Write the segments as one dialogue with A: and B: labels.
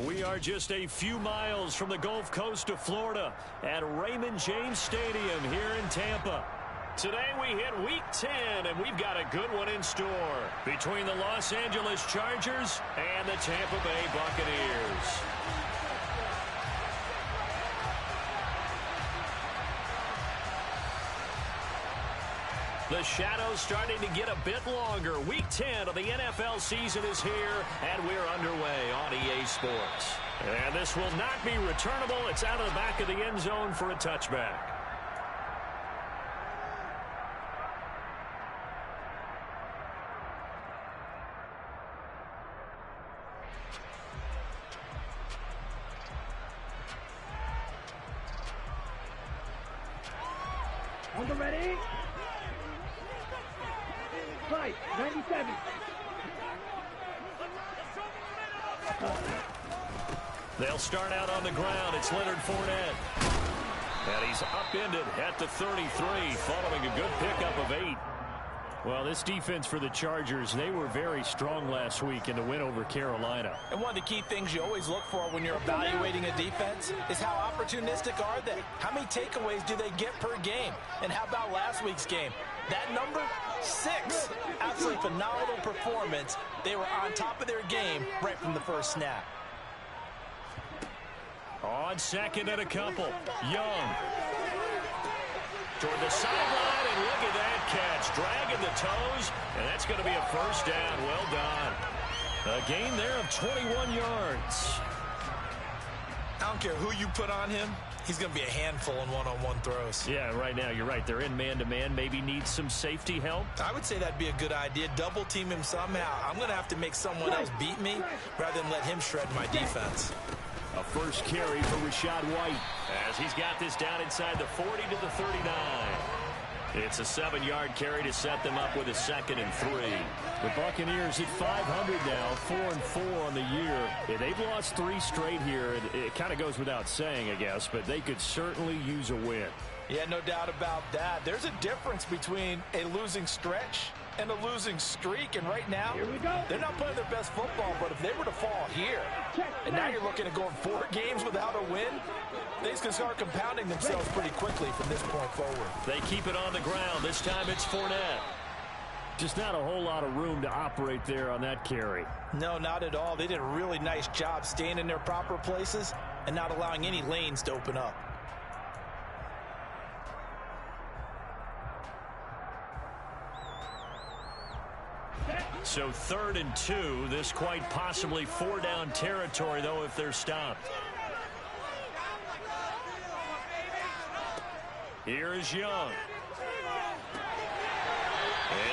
A: We are just a few miles from the Gulf Coast of Florida at Raymond James Stadium here in Tampa. Today we hit Week 10, and we've got a good one in store between the Los Angeles Chargers and the Tampa Bay Buccaneers. The shadow's starting to get a bit longer. Week 10 of the NFL season is here, and we're underway on EA Sports. And this will not be returnable. It's out of the back of the end zone for a touchback.
B: Hold ready. Right, 97.
A: They'll start out on the ground. It's Leonard Fournette. And he's upended at the 33, following a good pickup of 8. Well, this defense for the Chargers, they were very strong last week in the win over Carolina.
C: And one of the key things you always look for when you're evaluating a defense is how opportunistic are they? How many takeaways do they get per game? And how about last week's game? That number, 6. Absolutely phenomenal performance. They were on top of their game right from the first snap.
A: On second and a couple, Young. Toward the sideline, and look at that catch. Dragging the toes, and that's going to be a first down. Well done. A gain there of 21 yards.
C: I don't care who you put on him. He's going to be a handful in one-on-one throws.
A: Yeah, right now, you're right. They're in man-to-man. Maybe needs some safety help.
C: I would say that'd be a good idea. Double team him somehow. I'm going to have to make someone else beat me rather than let him shred my defense.
A: A first carry for Rachaad White as he's got this down inside the 40 to the 39. It's a 7-yard carry to set them up with a 2nd and 3. The Buccaneers at 500 now, 4-4 on the year. Yeah, they've lost 3 straight here. It kind of goes without saying, I guess, but they could certainly use a win.
C: Yeah, no doubt about that. There's a difference between a losing stretch and a losing streak, and right now, they're not playing their best football, but if they were to fall here, and now you're looking at going 4 games without a win, things can start compounding themselves pretty quickly from this point forward.
A: They keep it on the ground. This time it's Fournette. Just not a whole lot of room to operate there on that carry.
C: No, not at all. They did a really nice job staying in their proper places and not allowing any lanes to open up.
A: So 3rd and 2, this quite possibly 4-down territory, though, if they're stopped. Here is Young.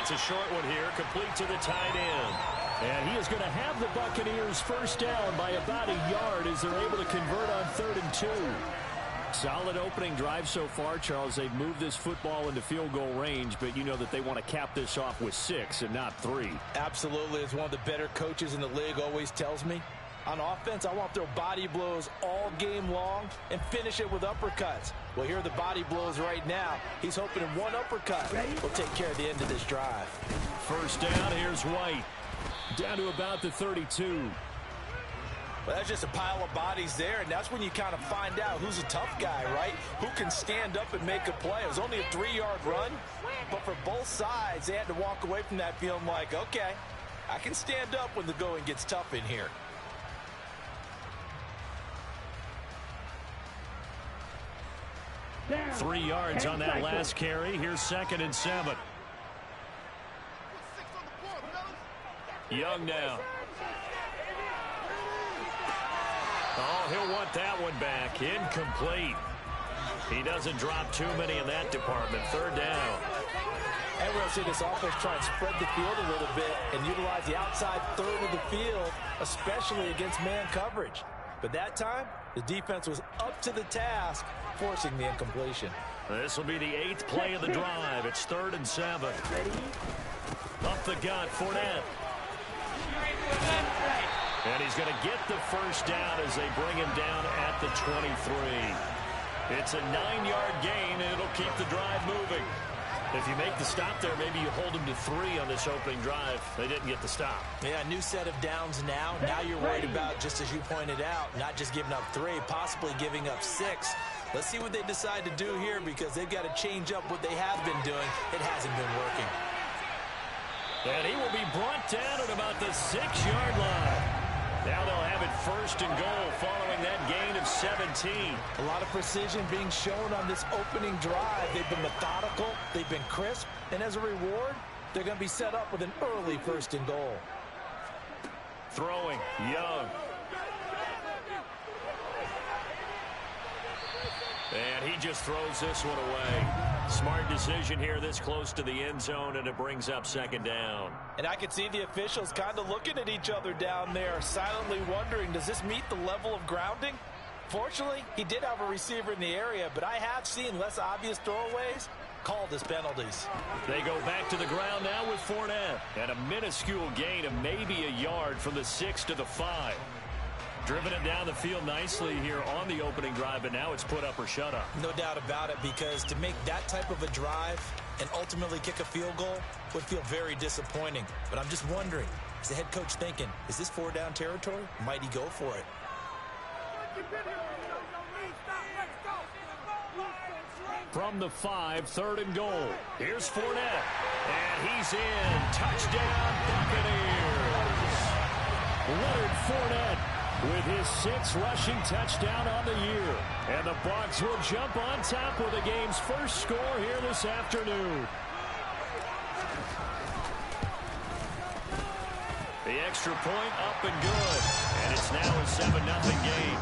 A: It's a short one here, complete to the tight end. And he is going to have the Buccaneers first down by about a yard as they're able to convert on 3rd and 2. Solid opening drive so far, Charles. They've moved this football into field goal range, but you know that they want to cap this off with 6 and not 3.
C: Absolutely. As one of the better coaches in the league always tells me, on offense, I want to throw body blows all game long and finish it with uppercuts. Well, here are the body blows right now. He's hoping in one uppercut will take care of the end of this drive.
A: First down, here's White. Down to about the 32.
C: Well, that's just a pile of bodies there, and that's when you kind of find out who's a tough guy, right? Who can stand up and make a play. It was only a 3-yard run, but for both sides, they had to walk away from that feeling like, okay, I can stand up when the going gets tough in here.
B: Down.
A: 3 yards on that last carry. Here's 2nd and 7. Young now. Oh, he'll want that one back. Incomplete. He doesn't drop too many in that department. 3rd down.
C: And we're going to see this offense try and spread the field a little bit and utilize the outside 3rd of the field, especially against man coverage. But that time, the defense was up to the task, forcing the incompletion.
A: This will be the 8th play of the drive. It's 3rd and 7. Up the gut, Fournette. And he's going to get the first down as they bring him down at the 23. It's a 9-yard gain, and it'll keep the drive moving. If you make the stop there, maybe you hold them to 3 on this opening drive. They didn't get the stop.
C: Yeah, new set of downs now. Now you're worried about, just as you pointed out, not just giving up 3, possibly giving up 6. Let's see what they decide to do here, because they've got to change up what they have been doing. It hasn't been working.
A: And he will be brought down at about the 6-yard line. Now they'll have it 1st and goal following that gain of 17.
C: A lot of precision being shown on this opening drive. They've been methodical. They've been crisp. And as a reward, they're going to be set up with an early 1st and goal.
A: Throwing, Young. And he just throws this one away. Smart decision here this close to the end zone, and it brings up 2nd down.
C: And I could see the officials kind of looking at each other down there, silently wondering, does this meet the level of grounding? Fortunately, he did have a receiver in the area, but I have seen less obvious throwaways called as penalties.
A: They go back to the ground now with Fournette. And a minuscule gain of maybe a yard from the 6 to the 5. Driven it down the field nicely here on the opening drive, but now it's put up or shut up.
C: No doubt about it, because to make that type of a drive and ultimately kick a field goal would feel very disappointing. But I'm just wondering, is the head coach thinking, is this 4-down territory? Might he go for it?
A: From the 5, 3rd and goal. Here's Fournette. And he's in. Touchdown, Buccaneers. Leonard Fournette with his 6th rushing touchdown on the year. And the Bucs will jump on top with the game's first score here this afternoon. The extra point up and good. And it's now a 7-0 game.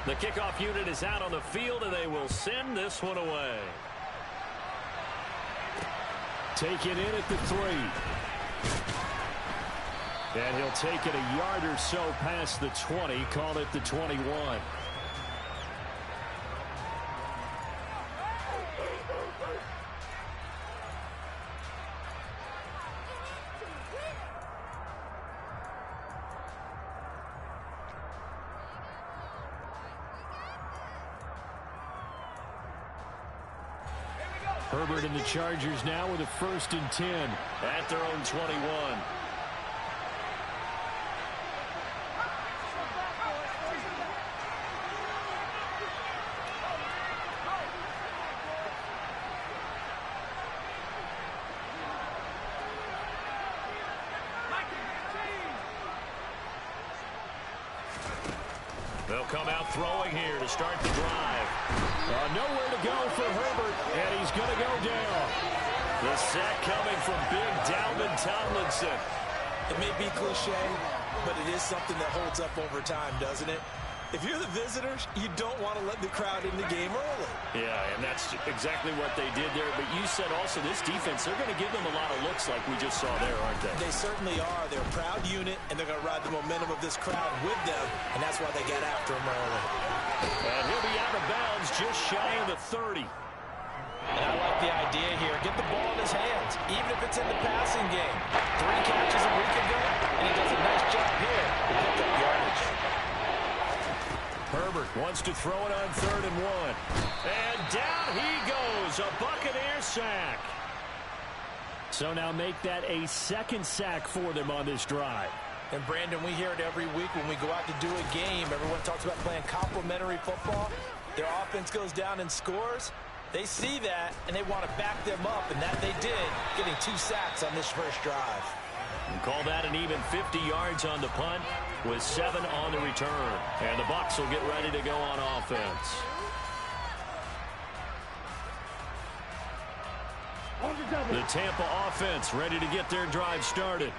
A: The kickoff unit is out on the field, and they will send this one away. Taken in at the 3. And he'll take it a yard or so past the 20, call it the 21. Herbert and the Chargers now with a 1st and 10 at their own 21. They'll come out throwing here to start the drive. Nowhere to go for Herbert, and he's going to go down. The sack coming from big Dalvin Tomlinson.
C: It may be cliche, but it is something that holds up over time, doesn't it? If you're the visitors, you don't want to let the crowd in the game early.
A: Yeah, and that's exactly what they did there. But you said also this defense, they're going to give them a lot of looks like we just saw there, aren't they?
C: They certainly are. They're a proud unit, and they're going to ride the momentum of this crowd with them, and that's why they got after him early.
A: And he'll be out of bounds just shy of the 30.
C: And I like the idea here. Get the ball in his hands, even if it's in the passing game. 3 catches a week ago, and he does a nice job here to pick up yardage.
A: Herbert wants to throw it on 3rd and 1. And down he goes. A Buccaneer sack. So now make that a 2nd sack for them on this drive.
C: And, Brandon, we hear it every week when we go out to do a game. Everyone talks about playing complementary football. Their offense goes down and scores. They see that, and they want to back them up, and that they did, getting 2 sacks on this first drive.
A: And call that an even 50 yards on the punt with 7 on the return. And the Bucs will get ready to go on offense. The Tampa offense ready to get their drive started.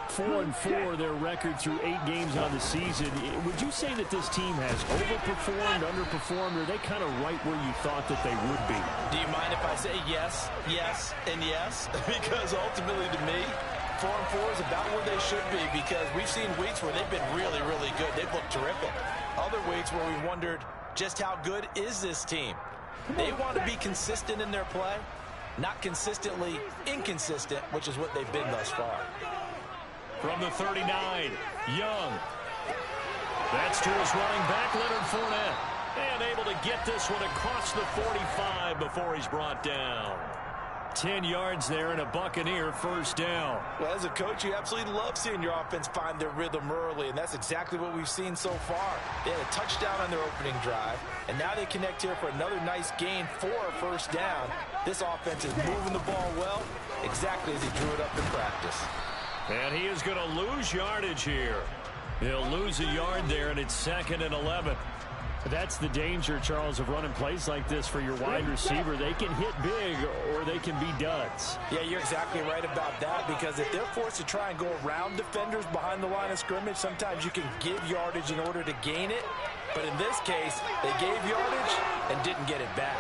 A: 4-4 their record through 8 games on the season. Would you say that this team has overperformed, underperformed, or are they kind of right where you thought that they would be?
C: Do you mind if I say yes, yes, and yes? Because ultimately to me, 4-4 is about where they should be, because we've seen weeks where they've been really, really good. They've looked terrific. Other weeks where we wondered just how good is this team. They want to be consistent in their play. not consistently inconsistent, which is what they've been thus far.
A: From the 39, Young. That's to his running back, Leonard Fournette. And able to get this one across the 45 before he's brought down. 10 yards there and a Buccaneer first down.
C: Well, as a coach, you absolutely love seeing your offense find their rhythm early, and that's exactly what we've seen so far. They had a touchdown on their opening drive, and now they connect here for another nice gain for a first down. This offense is moving the ball well, exactly as he drew it up in practice.
A: And he is going to lose yardage here. He'll lose a yard there, and it's 2nd and 11. That's the danger, Charles, of running plays like this for your wide receiver. They can hit big or they can be duds.
C: Yeah, you're exactly right about that, because if they're forced to try and go around defenders behind the line of scrimmage, sometimes you can give yardage in order to gain it. But in this case, they gave yardage and didn't get it back.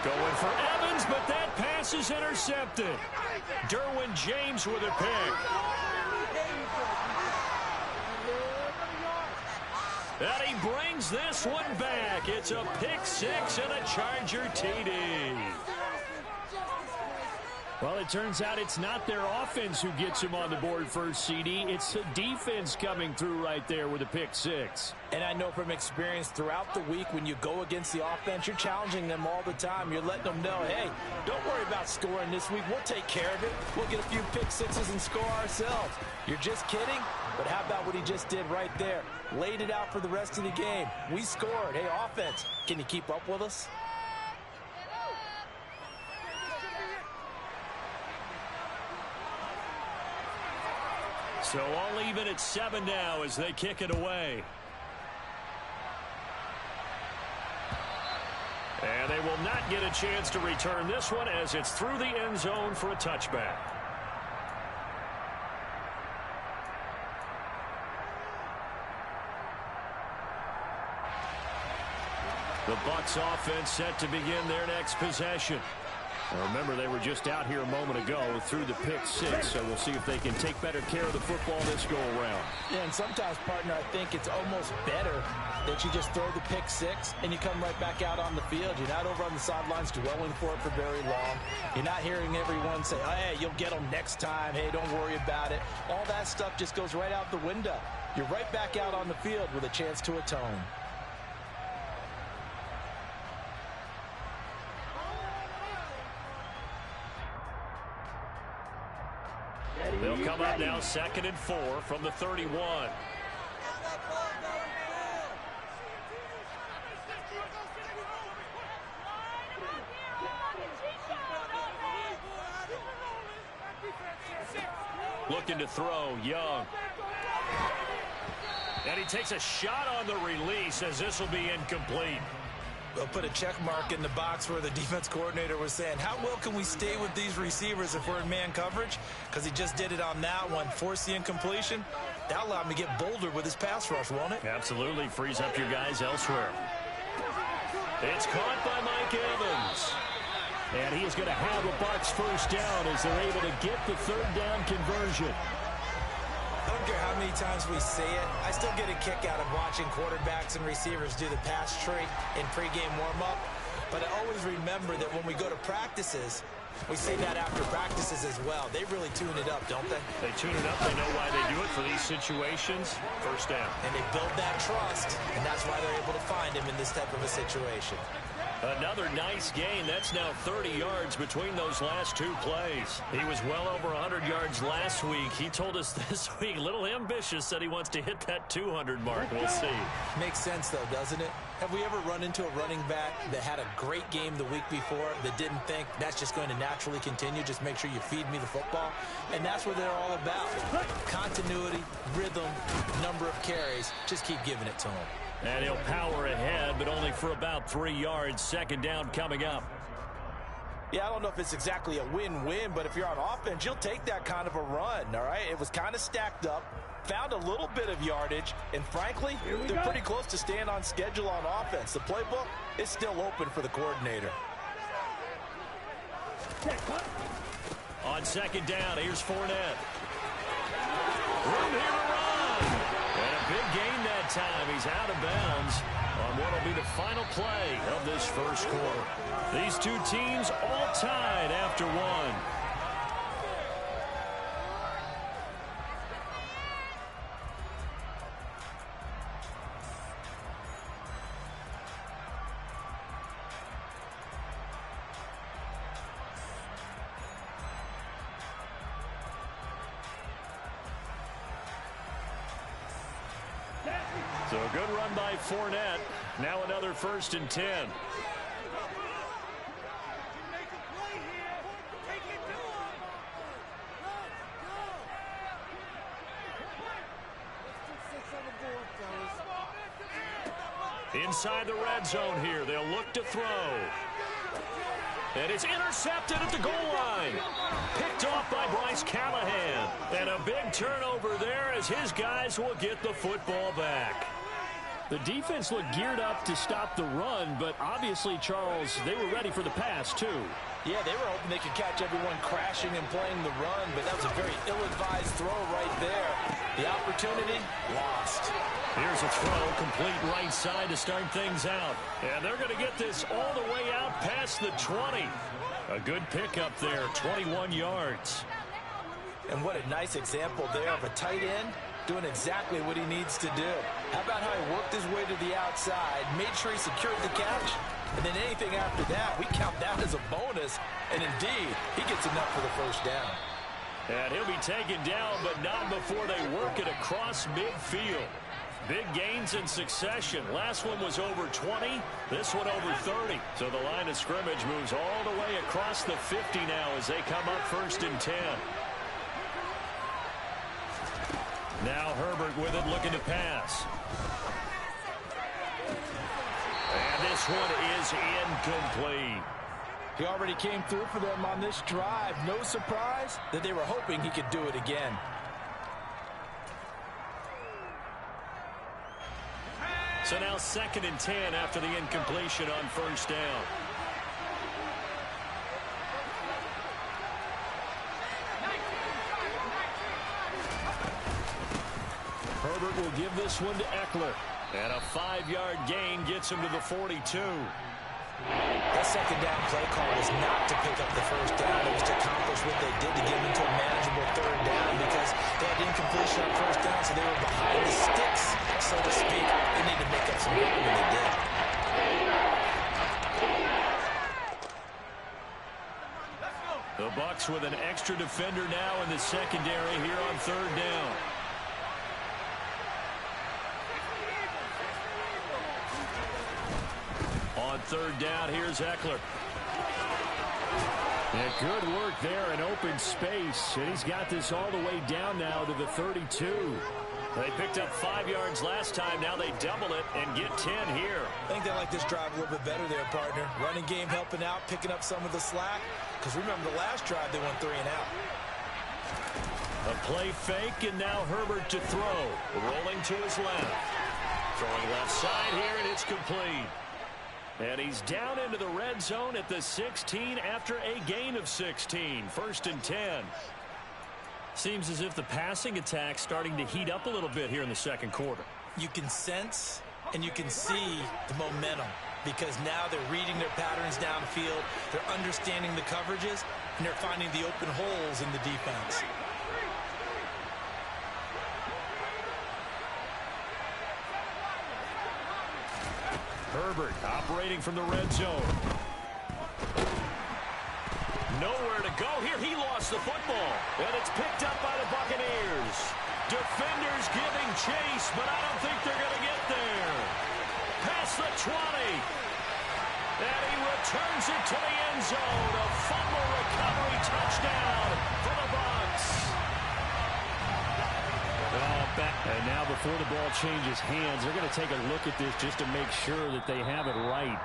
A: Going for Evans, but that pass is intercepted. Derwin James with a pick. And he brings this one back. It's a pick six and a Charger TD. Well, it turns out it's not their offense who gets him on the board first, CD. It's the defense coming through right there with a pick six.
C: And I know from experience throughout the week, when you go against the offense, you're challenging them all the time. You're letting them know, hey, don't worry about scoring this week. We'll take care of it. We'll get a few pick sixes and score ourselves. You're just kidding? But how about what he just did right there? Laid it out for the rest of the game. We scored. Hey, offense, can you keep up with us?
A: So all even at 7 now as they kick it away. And they will not get a chance to return this one as it's through the end zone for a touchback. The Bucs offense set to begin their next possession. Now remember, they were just out here a moment ago through the pick six, so we'll see if they can take better care of the football this go-around.
C: Yeah, and sometimes, partner, I think it's almost better that you just throw the pick six and you come right back out on the field. You're not over on the sidelines dwelling for it for very long. You're not hearing everyone say, oh, hey, you'll get them next time. Hey, don't worry about it. All that stuff just goes right out the window. You're right back out on the field with a chance to atone.
A: They'll come up now 2nd and 4 from the 31. Looking to throw, Young. And he takes a shot on the release as this will be incomplete.
C: They'll put a check mark in the box where the defense coordinator was saying, how well can we stay with these receivers if we're in man coverage? Because he just did it on that one, forced the incompletion. That'll allow him to get bolder with his pass rush, won't it?
A: Absolutely, frees up your guys elsewhere. It's caught by Mike Evans. And he is going to have a Bucs first down as they're able to get the third down conversion.
C: I don't care how many times we say it, I still get a kick out of watching quarterbacks and receivers do the pass tree in pregame warm-up. But I always remember that when we go to practices, we say that after practices as well. They really tune it up, don't they?
A: They tune it up. They know why they do it for these situations. First down.
C: And they build that trust, and that's why they're able to find him in this type of a situation.
A: Another nice gain. That's now 30 yards between those last two plays. He was well over 100 yards last week. He told us this week, a little ambitious, said he wants to hit that 200 mark. We'll see.
C: Makes sense, though, doesn't it? Have we ever run into a running back that had a great game the week before that didn't think that's just going to naturally continue? Just make sure you feed me the football. And that's what they're all about. Continuity, rhythm, number of carries. Just keep giving it to him.
A: And he'll power ahead, but only for about 3 yards. Second down coming up.
C: Yeah, I don't know if it's exactly a win-win, but if you're on offense, you'll take that kind of a run, all right? It was kind of stacked up, found a little bit of yardage, and frankly, they're pretty close to staying on schedule on offense. The playbook is still open for the coordinator.
A: On second down, here's Fournette. Room here to run. And a big gain that time. He's out of bounds on what will be the final play of this first quarter. These two teams all tied after one. So a good run by Fournette. Now another 1st and 10. Inside the red zone here. They'll look to throw. And it's intercepted at the goal line. Picked off by Bryce Callahan. And a big turnover there as his guys will get the football back. The defense looked geared up to stop the run, but obviously, Charles, they were ready for the pass, too.
C: Yeah, they were hoping they could catch everyone crashing and playing the run, but that was a very ill-advised throw right there. The opportunity, lost.
A: Here's a throw, complete right side to start things out. And they're going to get this all the way out past the 20. A good pickup there, 21 yards.
C: And what a nice example there of a tight end doing exactly what he needs to do. How about how he worked his way to the outside, made sure he secured the catch, and then anything after that, we count that as a bonus. And indeed, he gets enough for the first down.
A: And he'll be taken down, but not before they work it across midfield. Big gains in succession. Last one was over 20. This one over 30. So the line of scrimmage moves all the way across the 50 now as they come up 1st and 10. Now Herbert with it, looking to pass. And this one is incomplete.
C: He already came through for them on this drive. No surprise that they were hoping he could do it again.
A: So now 2nd and 10 after the incompletion on 1st down. Herbert will give this one to Eckler. And a 5-yard gain gets him to the 42.
C: That 2nd down play call was not to pick up the 1st down. It was to accomplish what they did to get them into a manageable 3rd down because they had incompletion on 1st down, so they were behind the sticks, so to speak. They need to make up some ground, and they did.
A: The Bucs with an extra defender now in the secondary here on 3rd down. On 3rd down, here's Eckler. And good work there in open space. And he's got this all the way down now to the 32. They picked up 5 yards last time. Now they double it and get 10 here.
C: I think they like this drive a little bit better there, partner. Running game helping out, picking up some of the slack. Because remember the last drive, they went 3 and out.
A: A play fake, and now Herbert to throw. Rolling to his left. Throwing left side here, and it's complete. And he's down into the red zone at the 16 after a gain of 16. 1st and 10. Seems as if the passing attack's starting to heat up a little bit here in the 2nd quarter.
C: You can sense and you can see the momentum because now they're reading their patterns downfield, they're understanding the coverages, and they're finding the open holes in the defense.
A: Herbert operating from the red zone. Nowhere to go here. He lost the football. And it's picked up by the Buccaneers. Defenders giving chase, but I don't think they're going to get there. Past the 20. And he returns it to the end zone. A fumble recovery touchdown for the Bucs. And now before the ball changes hands, they're going to take a look at this just to make sure that they have it right.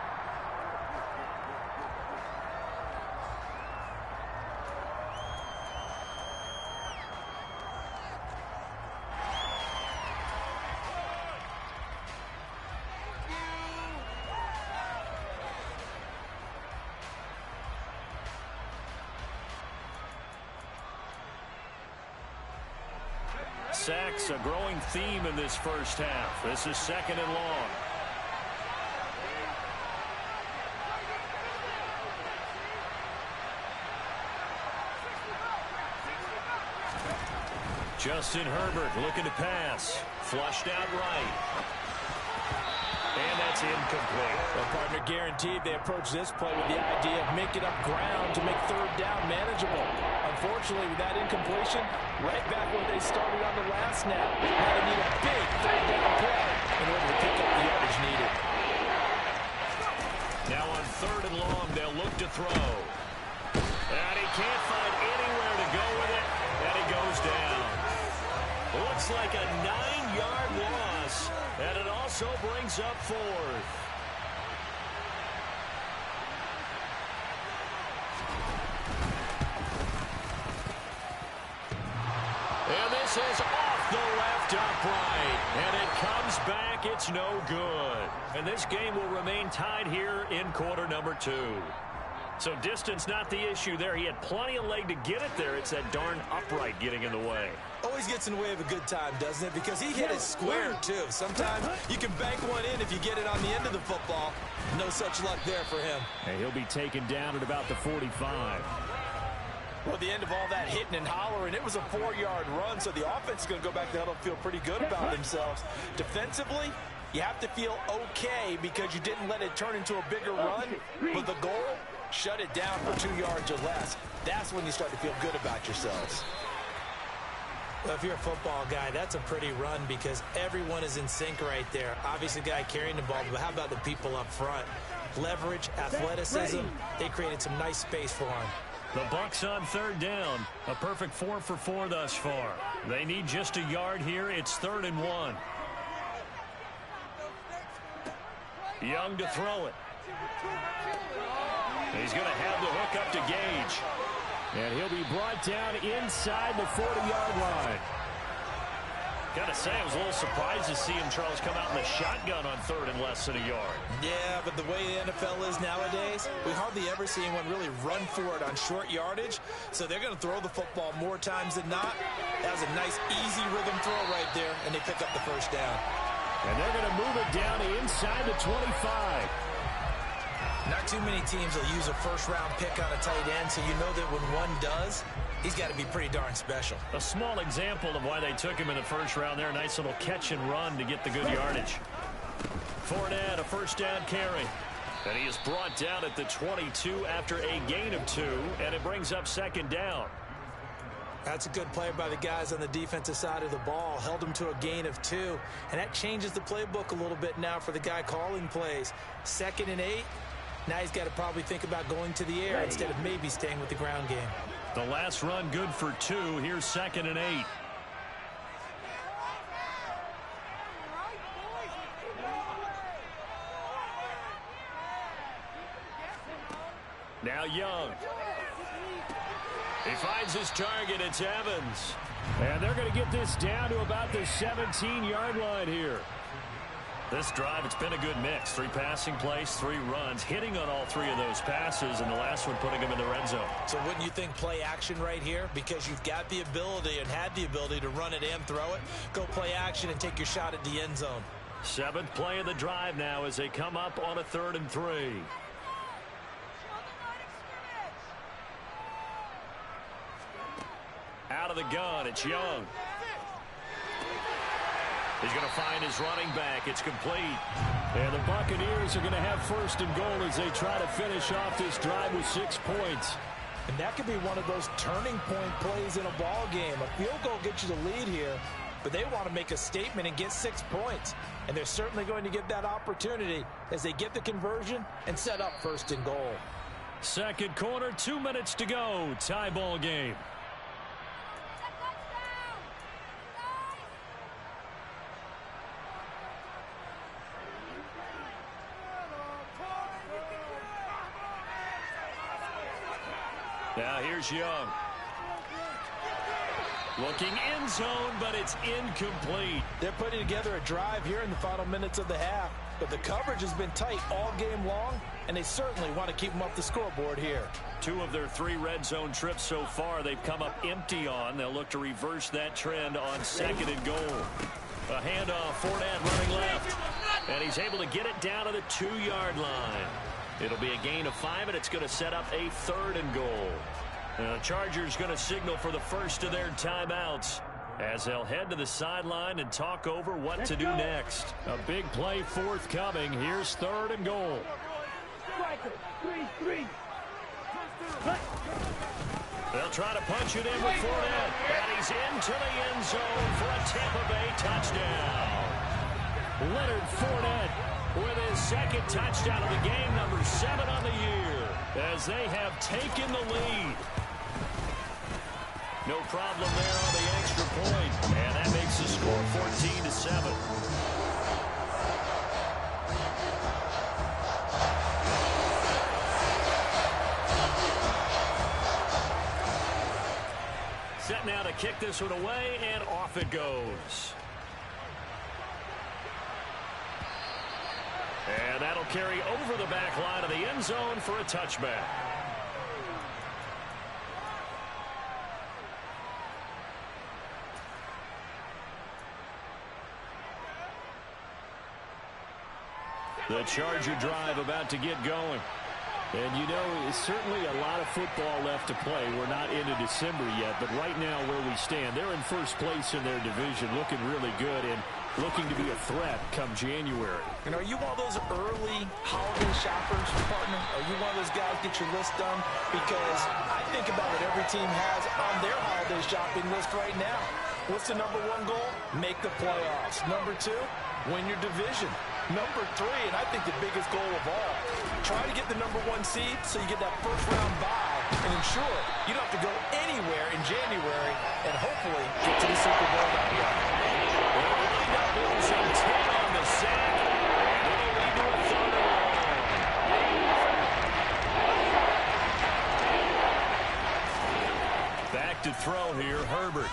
A: Sacks, a growing theme in this first half. This is 2nd and long. Justin Herbert looking to pass. Flushed out right. And that's incomplete.
C: Well, partner, guaranteed they approach this play with the idea of making up ground to make third down manageable. Unfortunately, with that incompletion, right back where they started on the last snap. Now they need a big third down play in order to pick up the yardage needed.
A: Now on third and long, they'll look to throw. And he can't find anywhere to go with it, and he goes down. Looks like a 9-yard loss, and it also brings up fourth. And this is off the left upright, and it comes back. It's no good. And this game will remain tied here in quarter number 2. So distance not the issue there. He had plenty of leg to get it there. It's that darn upright getting in the way.
C: Always gets in the way of a good time, doesn't it? Because he hit it square, too. Sometimes you can bank one in if you get it on the end of the football. No such luck there for him.
A: And he'll be taken down at about the 45.
C: Well, the end of all that hitting and hollering, it was a 4-yard run, so the offense is going to go back to huddle and feel pretty good about themselves. Defensively, you have to feel okay because you didn't let it turn into a bigger run. But the goal, shut it down for 2 yards or less. That's when you start to feel good about yourselves. Well, if you're a football guy, that's a pretty run because everyone is in sync right there. Obviously, the guy carrying the ball, but how about the people up front? Leverage, athleticism, they created some nice space for him.
A: The Bucs on third down. A perfect 4 for 4 thus far. They need just a yard here. It's 3rd and 1. Young to throw it. He's going to have the hook up to Gage. And he'll be brought down inside the 40-yard line. Got to say, I was a little surprised to see him, Charles, come out in the shotgun on 3rd and less than a yard.
C: Yeah, but the way the NFL is nowadays, we hardly ever see anyone really run for it on short yardage. So they're going to throw the football more times than not. That was a nice, easy rhythm throw right there, and they pick up the first down.
A: And they're going to move it down inside the 25.
C: Not too many teams will use a first-round pick on a tight end, so you know that when one does, he's got to be pretty darn special.
A: A small example of why they took him in the first round there. Nice little catch and run to get the good yardage. Fournette, a first down carry. And he is brought down at the 22 after a gain of 2, and it brings up 2nd down.
C: That's a good play by the guys on the defensive side of the ball. Held him to a gain of 2, and that changes the playbook a little bit now for the guy calling plays. 2nd and 8. Now he's got to probably think about going to the air instead of maybe staying with the ground game.
A: The last run good for 2. Here's 2nd and 8. Now Young. He finds his target. It's Evans. And they're going to get this down to about the 17-yard line here. This drive, it's been a good mix. 3 passing plays, 3 runs, hitting on all 3 of those passes, and the last one putting them in the red zone.
C: So wouldn't you think play action right here? Because you've got the ability and had the ability to run it and throw it. Go play action and take your shot at the end zone.
A: 7th play of the drive now as they come up on a 3rd and 3. Out of the gun, it's Young. He's going to find his running back. It's complete. And the Buccaneers are going to have 1st and goal as they try to finish off this drive with 6 points.
C: And that could be one of those turning point plays in a ball game. A field goal gets you the lead here, but they want to make a statement and get 6 points. And they're certainly going to get that opportunity as they get the conversion and set up 1st and goal.
A: 2nd quarter, 2 minutes to go. Tie ball game. Now here's Young. Looking end zone, but it's incomplete.
C: They're putting together a drive here in the final minutes of the half. But the coverage has been tight all game long, and they certainly want to keep them off the scoreboard here.
A: 2 of their 3 red zone trips so far they've come up empty on. They'll look to reverse that trend on 2nd and goal. A handoff, Fournette running left. And he's able to get it down to the 2-yard line. It'll be a gain of 5, and it's going to set up a 3rd and goal. The Chargers going to signal for the first of their timeouts. as they'll head to the sideline and talk over what to do next. A big play forthcoming. Here's 3rd and goal.
B: Striker, 3-3.
A: They'll try to punch it in with Fournette. And he's into the end zone for a Tampa Bay touchdown. Leonard Fournette with his 2nd touchdown of the game, number 7 on the year, as they have taken the lead. No problem there on the extra point, and that makes the score 14-7. Set now to kick this one away, and off it goes. And that'll carry over the back line of the end zone for a touchback. The Charger drive about to get going. And, you know, it's certainly a lot of football left to play. We're not into December yet, but right now where we stand, they're in first place in their division, looking really good and looking to be a threat come January.
C: And are you one of those early holiday shoppers, partner? Are you one of those guys get your list done? Because I think about what every team has on their holiday shopping list right now. What's the number 1 goal? Make the playoffs. Number 2, win your division. Number 3, and I think the biggest goal of all, try to get the number 1 seed so you get that first-round bye and ensure you don't have to go anywhere in January and hopefully get to the Super Bowl that way.
A: Well, lined up losing 10 on the sack, and it'll lead to a 3rd and long. Back to throw here, Herbert.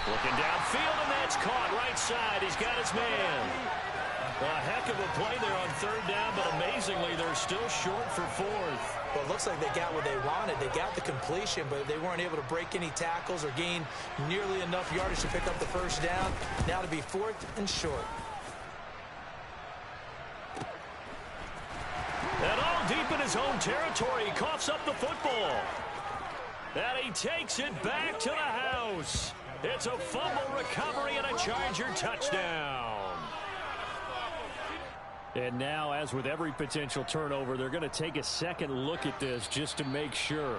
A: Looking downfield, and that's caught right side. He's got his man. A heck of a play there on 3rd down, but amazingly, they're still short for 4th.
C: Well, it looks like they got what they wanted. They got the completion, but they weren't able to break any tackles or gain nearly enough yardage to pick up the 1st down. Now to be 4th and short.
A: And all deep in his own territory, he coughs up the football. And he takes it back to the house. It's a fumble recovery and a Charger touchdown. And now, as with every potential turnover, they're going to take a second look at this just to make sure.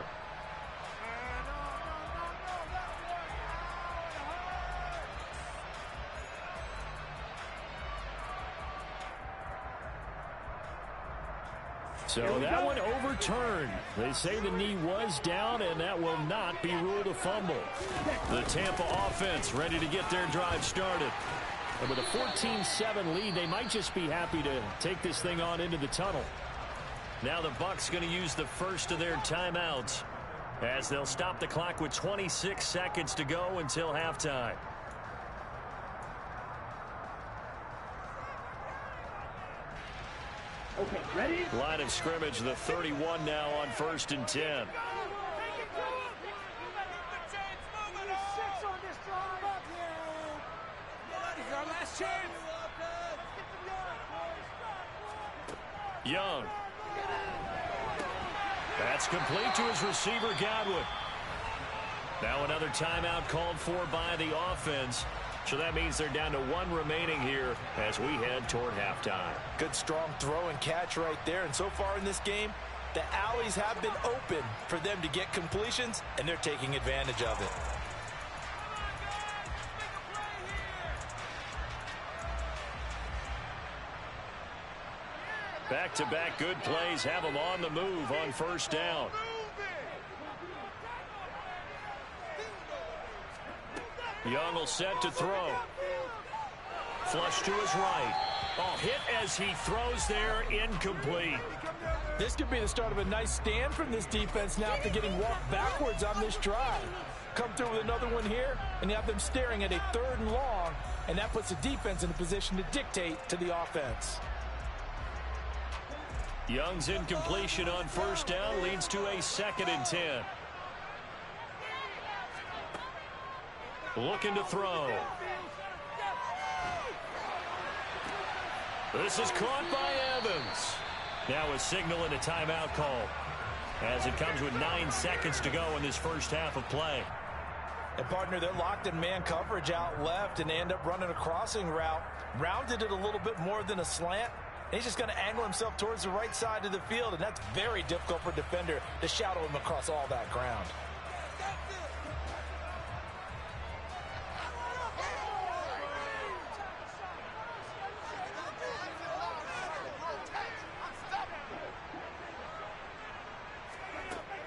A: So that one overturned. They say the knee was down, and that will not be ruled a fumble. The Tampa offense ready to get their drive started. And with a 14-7 lead, they might just be happy to take this thing on into the tunnel. Now the Bucs going to use the first of their timeouts as they'll stop the clock with 26 seconds to go until halftime.
B: Okay, ready?
A: Line of scrimmage, the 31 now on 1st and 10. Young. That's complete to his receiver, Godwin. Now another timeout called for by the offense. So that means they're down to 1 remaining here as we head toward halftime.
C: Good strong throw and catch right there. And so far in this game, the alleys have been open for them to get completions, and they're taking advantage of it.
A: Back-to-back good plays have them on the move on 1st down. Young will set to throw. Flush to his right. Oh, hit as he throws there, incomplete.
C: This could be the start of a nice stand from this defense now after getting walked backwards on this drive. Come through with another one here, and you have them staring at a 3rd and long, and that puts the defense in a position to dictate to the offense.
A: Young's incompletion on 1st down leads to a 2nd and 10. Looking to throw. This is caught by Evans. Now a signal and a timeout call as it comes with 9 seconds to go in this first half of play.
C: And, partner, they're locked in man coverage out left, and they end up running a crossing route. Rounded it a little bit more than a slant. And he's just going to angle himself towards the right side of the field, and that's very difficult for a defender to shadow him across all that ground.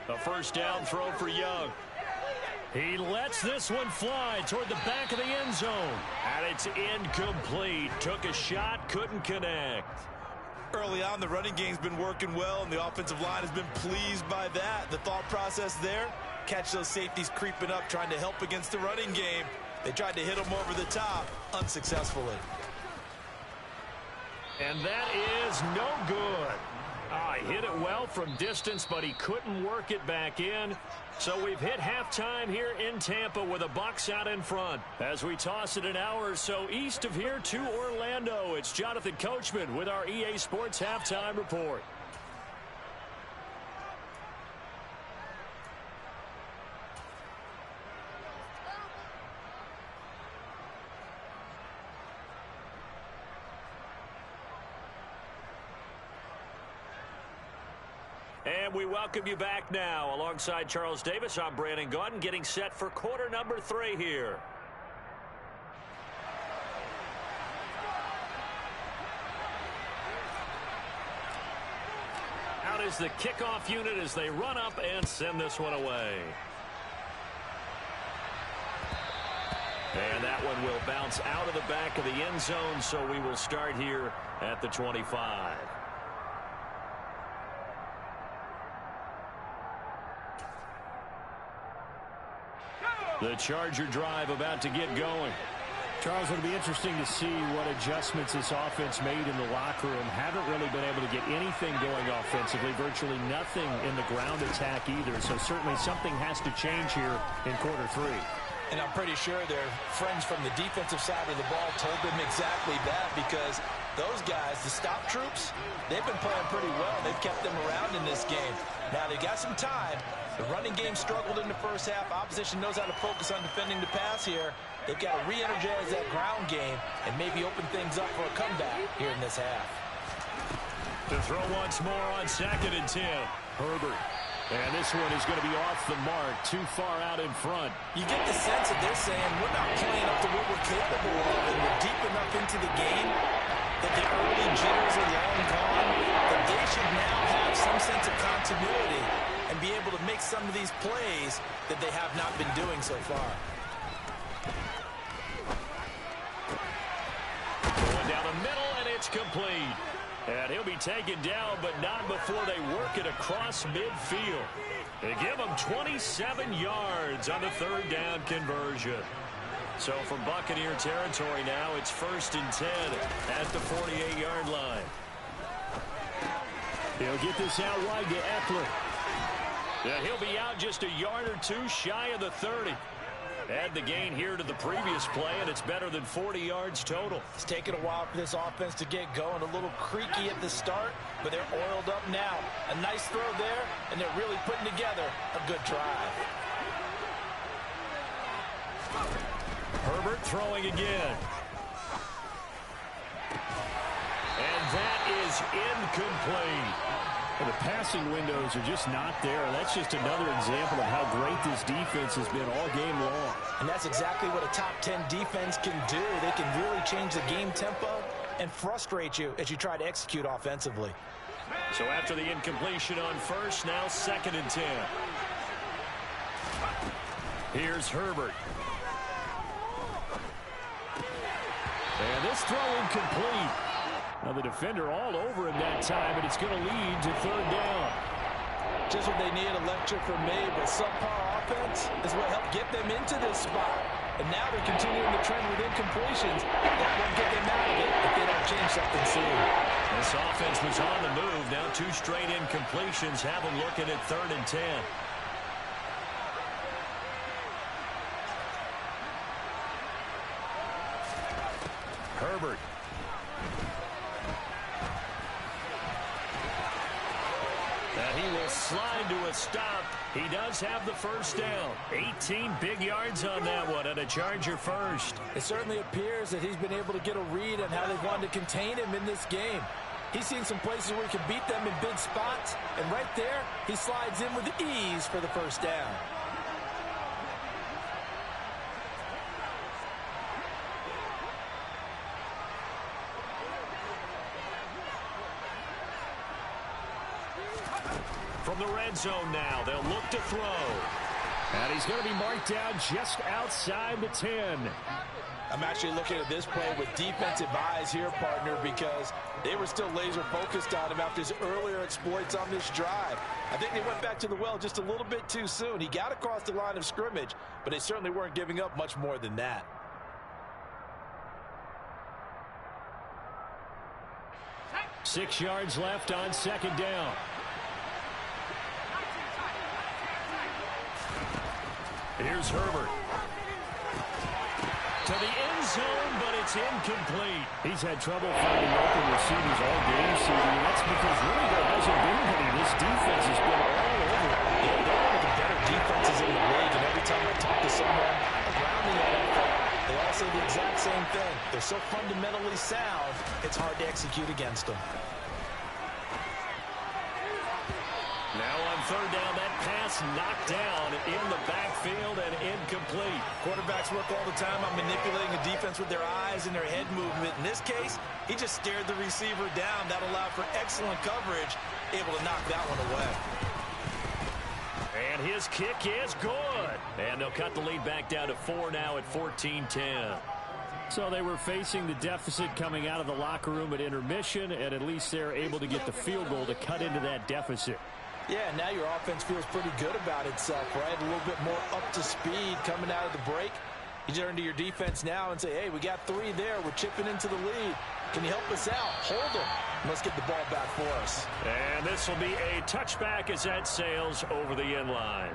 A: A first down throw for Young. He lets this one fly toward the back of the end zone. And it's incomplete. Took a shot, couldn't connect.
D: Early on, the running game's been working well, and the offensive line has been pleased by that. The thought process there, catch those safeties creeping up, trying to help against the running game. They tried to hit them over the top, unsuccessfully.
A: And that is no good. He hit it well from distance, but he couldn't work it back in. So we've hit halftime here in Tampa with the Bucs out in front. As we toss it an hour or so east of here to Orlando, it's Jonathan Coachman with our EA Sports Halftime Report. And we welcome you back now. Alongside Charles Davis, I'm Brandon Gaudin, getting set for quarter number 3 here. Out is the kickoff unit as they run up and send this one away. And that one will bounce out of the back of the end zone, so we will start here at the 25. The Charger drive about to get going.
E: Charles, it'll be interesting to see what adjustments this offense made in the locker room. Haven't really been able to get anything going offensively, virtually nothing in the ground attack either. So certainly something has to change here in quarter 3.
C: And I'm pretty sure their friends from the defensive side of the ball told them exactly that, because those guys, the stop troops, they've been playing pretty well. They've kept them around in this game. Now they got some time. The running game struggled in the first half. Opposition knows how to focus on defending the pass here. They've got to re-energize that ground game and maybe open things up for a comeback here in this half.
A: To throw once more on 2nd and 10. Herbert. And this one is going to be off the mark, too far out in front.
C: You get the sense that they're saying we're not playing up to what we're capable of, and we're deep enough into the game that the early jitters are long gone, that they should now have some sense of continuity and be able to make some of these plays that they have not been doing so far.
A: Going down the middle, and it's complete. And he'll be taken down, but not before they work it across midfield. They give him 27 yards on the 3rd down conversion. So from Buccaneer territory now, it's 1st and 10 at the 48-yard line.
E: He'll get this out wide to Eckler.
A: Yeah, he'll be out just a yard or 2 shy of the 30. Add the gain here to the previous play, and it's better than 40 yards total.
C: It's taken a while for this offense to get going. A little creaky at the start, but they're oiled up now. A nice throw there, and they're really putting together a good drive.
A: Herbert throwing again. And that is incomplete.
E: Well, the passing windows are just not there. That's just another example of how great this defense has been all game long.
C: And that's exactly what a top 10 defense can do. They can really change the game tempo and frustrate you as you try to execute offensively.
A: So after the incompletion on 1st, now 2nd and 10. Here's Herbert. And this throw incomplete. Now the defender all over him that time, and it's going to lead to 3rd down.
C: Just what they need, a lecture from me, but subpar offense is what helped get them into this spot. And now they're continuing the trend with incompletions. That won't get them out of it if they don't change something soon.
A: This offense was on the move. Now 2 straight incompletions have them looking at 3rd and 10. Herbert. And he will will slide to a stop. He does have the first down. 18 big yards on that one, and a Charger first.
C: It certainly appears that he's been able to get a read on how they've wanted to contain him in this game. He's seen some places where he can beat them in big spots, and right there, he slides in with ease for the first down.
A: From the red zone now, they'll look to throw.
E: And he's going to be marked down just outside the 10.
C: I'm actually looking at this play with defensive eyes here, partner, because they were still laser focused on him after his earlier exploits on this drive. I think they went back to the well just a little bit too soon. He got across the line of scrimmage, but they certainly weren't giving up much more than that.
E: Six yards left on second down.
A: Here's Herbert. To the end zone, but it's incomplete.
E: He's had trouble finding open receivers all game, CD, and that's because really there hasn't been any. This defense has been all over.
C: Yeah, they're one of the better defenses in the league, and every time I talk to someone around the NFL, they all say the exact same thing. They're so fundamentally sound, it's hard to execute against them.
A: Now on third down, that pass knocked down in the backfield and incomplete.
D: Quarterbacks work all the time on manipulating the defense with their eyes and their head movement. In this case, he just stared the receiver down. That allowed for excellent coverage, able to knock that one away.
A: And his kick is good. And they'll cut the lead back down to 4 now at 14-10.
E: So they were facing the deficit coming out of the locker room at intermission, and at least they're able to get the field goal to cut into that deficit.
C: Yeah, now your offense feels pretty good about itself, right? A little bit more up to speed coming out of the break. You turn to your defense now and say, hey, we got 3 there. We're chipping into the lead. Can you help us out? Hold them. Let's get the ball back for us.
A: And this will be a touchback as that sails over the end line.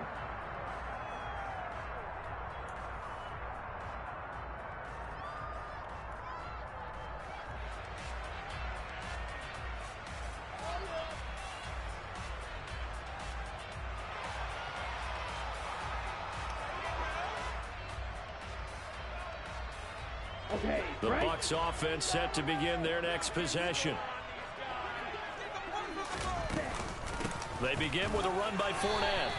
A: The Bucs offense set to begin their next possession. They begin with a run by Fournette.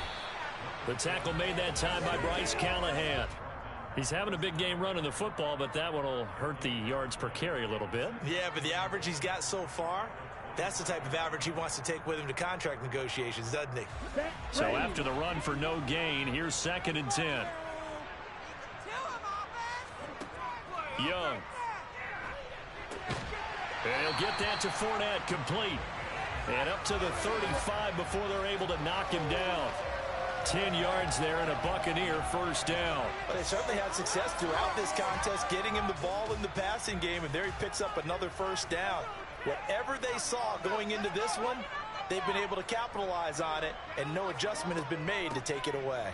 A: The tackle made that time by Bryce Callahan. He's having a big game running the football, but that one will hurt the yards per carry a little bit.
D: Yeah, but the average he's got so far, that's the type of average he wants to take with him to contract negotiations, doesn't he?
A: So after the run for no gain, here's 2nd and 10. Young. And he'll get that to Fournette, complete. And up to the 35 before they're able to knock him down. 10 yards there and a Buccaneer first down.
C: But they certainly had success throughout this contest, getting him the ball in the passing game, and there he picks up another first down. Whatever they saw going into this one, they've been able to capitalize on it, and no adjustment has been made to take it away.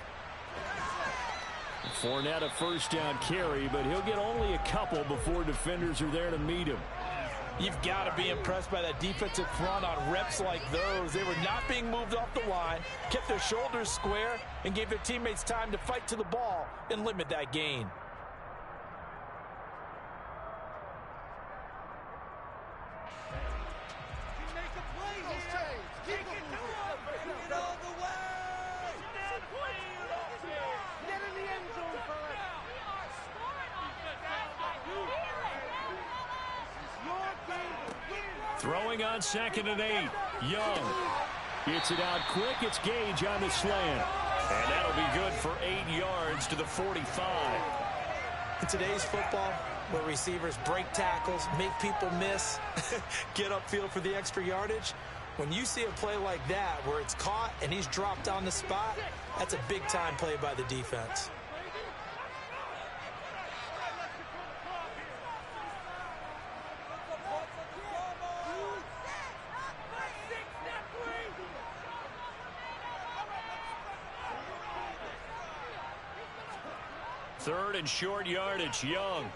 E: Fournette a first down carry, but he'll get only a couple before defenders are there to meet him.
C: You've got to be impressed by that defensive front on reps like those. They were not being moved off the line, kept their shoulders square, and gave their teammates time to fight to the ball and limit that gain.
A: Throwing on 2nd and 8. Young.
E: Gets it out quick. It's Gage on the slant.
A: And that'll be good for 8 yards to the 45.
C: In today's football, where receivers break tackles, make people miss, get upfield for the extra yardage, when you see a play like that where it's caught and he's dropped on the spot, that's a big-time play by the defense.
A: Third and short yardage. Young.